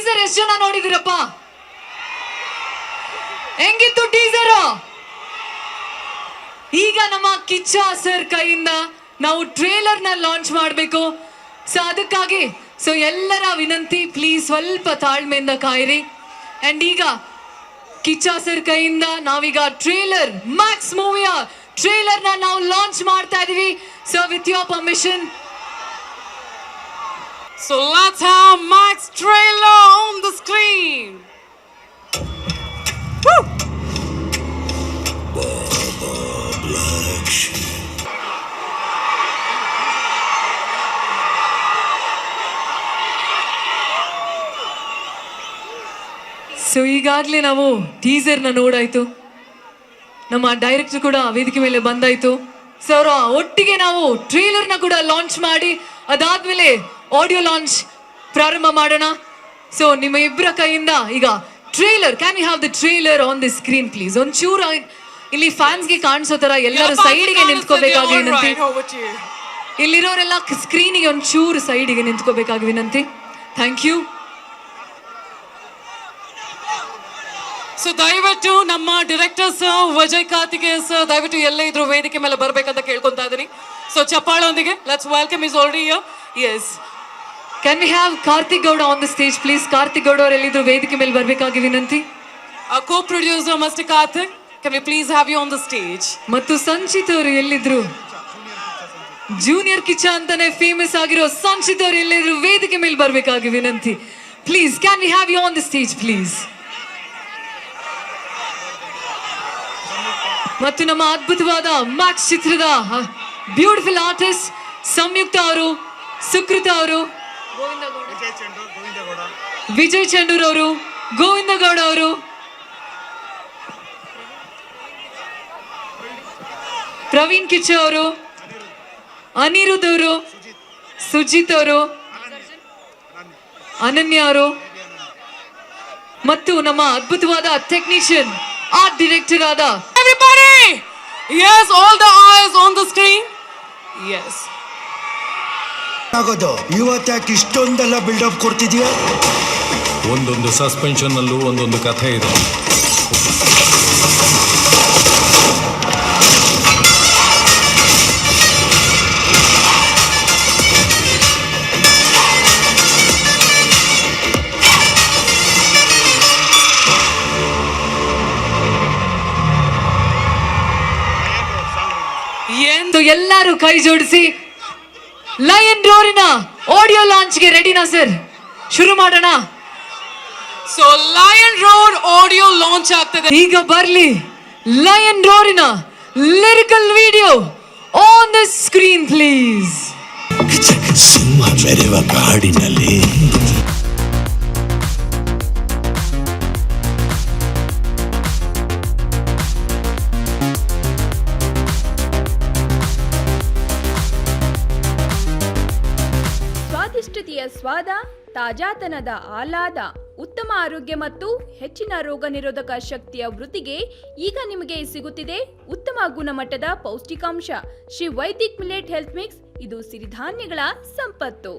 Teaser ಎಷ್ಟು ಜನ ನೋಡಿದಿರಪ್ಪ? ಹೆಂಗಿತ್ತು ಟೀಸರ್? ಈಗ ನಮ್ಮ ಕಿಚ್ಚ ಸರ್ ಕೈಯಿಂದ ನಾವು ಟ್ರೇಲರ್ ನ ಲಾಂಚ್ ಮಾಡಬೇಕು. ಸೊ ಅದಕ್ಕಾಗಿ ಎಲ್ಲರ ವಿನಂತಿ, ಪ್ಲೀಸ್ ಸ್ವಲ್ಪ ತಾಳ್ಮೆಯಿಂದ ಕಾಯಿರಿ. ಅಂಡ್ ಈಗ ಕಿಚ್ಚ ಸರ್ ಕೈಯಿಂದ ನಾವೀಗ ಟ್ರೇಲರ್, ಮ್ಯಾಕ್ಸ್ ಮೂವಿಯ ಟ್ರೇಲರ್ ನ ನಾವು ಲಾಂಚ್ ಮಾಡ್ತಾ ಇದೀವಿ. So with your permission, so let's have Max trailer on the screen. Woo! So ಈಗಾಗಲೇ ನಾವು ಟೀಸರ್ನ ನೋಡಾಯ್ತು, ನಮ್ಮ ಡೈರೆಕ್ಟರ್ ಕೂಡ ವೇದಿಕೆ ಮೇಲೆ ಬಂದಾಯ್ತು. ಸೊ ಅವರ ಒಟ್ಟಿಗೆ ನಾವು ಟ್ರೇಲರ್ನ ಕೂಡ ಲಾಂಚ್ ಮಾಡಿ ಅದಾದ್ಮೇಲೆ ಆಡಿಯೋ ಲಾಂಚ್ ಪ್ರಾರಂಭ ಮಾಡೋಣ. ಸೊ ನಿಮ್ಮ ಇಬ್ಬರ ಕೈಯಿಂದ ಈಗ trailer, can you have the trailer on the screen please? ಒಂಚೂರು ಇಲ್ಲಿ ಫ್ಯಾನ್ಸ್ಗೆ ಕಾಣಿಸೋ ತರ ಎಲ್ಲರೂ ಸೈಡ್ಗೆ ನಿಂತ್ಕೋಬೇಕಾಗಿ ವಿನಂತಿ. ಇಲ್ಲಿರೋರೆಲ್ಲ ಸ್ಕ್ರೀನಿಗೆ ಒಂಚೂರು ಸೈಡಿಗೆ ನಿಂತ್ಕೋಬೇಕಾಗಿ ವಿನಂತಿ. Thank you. ಸೊ ದಯವಿಟ್ಟು ನಮ್ಮ director sir Vijay Kartikeya sir ದಯವಿಟ್ಟು ಎಲ್ಲೇ ಇದ್ರು ವೇದಿಕೆ ಮೇಲೆ ಬರ್ಬೇಕಂತ ಕೇಳ್ಕೊಂತಾ ಇದೀನಿ. ಸೊ ಚಪ್ಪಾಳೊಂದಿಗೆ let's welcome is already here. Yes, can we have Karthik Gowda on the stage please? Karthik Gowda ಅವರು ಎಲ್ಲಿದ್ರು ವೇದಿಕೆ ಮೇಲೆ ಬರ್ಬೇಕಾಗಿ ವಿನಂತಿ. Co producer mister Karthik, can we please have you on the stage? ಮತ್ತು ಸಂಚಿತ್ ಅವರು ಎಲ್ಲಿದ್ರು? ಜೂನಿಯರ್ ಕಿಚ್ಚ ಅಂತಾನೆ ಫೇಮಸ್ ಆಗಿರೋ ಸಂಚಿತ್ ಅವರು ಎಲ್ಲಿದ್ರು ವೇದಿಕೆ ಮೇಲೆ ಬರ್ಬೇಕಾಗಿ ವಿನಂತಿ. Please can we have you on the stage please? ಮತ್ತು ನಮ್ಮ ಅದ್ಭುತವಾದ ಮ್ಯಾಕ್ಸ್ ಚಿತ್ರದ ಬ್ಯೂಟಿಫುಲ್ ಆರ್ಟಿಸ್ಟ್ ಸಂಯುಕ್ತ ಅವರು, ಸುಕೃತ ಅವರು, ವಿಜಯ್ ಚಂಡೂರ್ ಅವರು, ಗೋವಿಂದ ಗೌಡ ಅವರು, ಪ್ರವೀಣ್ ಕಿಚ್ಚ ಅವರು, ಅನಿರುದ್ಧ್ ಅವರು, ಸುಜಿತ್ ಅವರು, ಅನನ್ಯ ಅವರು, ಮತ್ತು ನಮ್ಮ ಅದ್ಭುತವಾದ ಟೆಕ್ನಿಷಿಯನ್ ಆರ್ಟ್ ಡೈರೆಕ್ಟರ್ ಆದ everybody. Yes, all the eyes on the screen. Yes. ಆಗೋದು ಇವತ್ತಾಕೆ ಇಷ್ಟೊಂದೆಲ್ಲ ಬಿಲ್ಡಪ್ ಕೊಡ್ತಿದ್ಯಾ? ಒಂದೊಂದು ಸಸ್ಪೆನ್ಷನ್ ಅಲ್ಲೂ ಒಂದೊಂದು ಕಥೆ ಇದೆ. ಎಂದು ಎಲ್ಲರೂ ಕೈ ಜೋಡಿಸಿ ಲಯನ್ ರೋರಿನ ಆಡಿಯೋ ಲಾಂಚ್ಗೆ ರೆಡಿನಾ ಸರ್? ಶುರು ಮಾಡೋಣ. So lion roar audio launch ಆಗ್ತದೆ. ಈಗ ಬರ್ಲಿ ಲಯನ್ ರೋರಿನ lyrical video on the screen please. ಸಿಂಹ ಬೆರೆವ ಕಾಡಿನಲ್ಲಿ ಸ್ವಾದಿಷ್ಟತೆಯ ಸ್ವಾದ, ತಾಜಾತನದ ಆಹ್ಲಾದ, ಉತ್ತಮ ಆರೋಗ್ಯ ಮತ್ತು ಹೆಚ್ಚಿನ ರೋಗ ನಿರೋಧಕ ಶಕ್ತಿಯ ವೃದ್ಧಿಗೆ ಈಗ ನಿಮಗೆ ಸಿಗುತ್ತಿದೆ ಉತ್ತಮ ಗುಣಮಟ್ಟದ ಪೌಷ್ಟಿಕಾಂಶ Shri Vaidik millet health mix. ಇದು ಸಿರಿಧಾನ್ಯಗಳ ಸಂಪತ್ತು.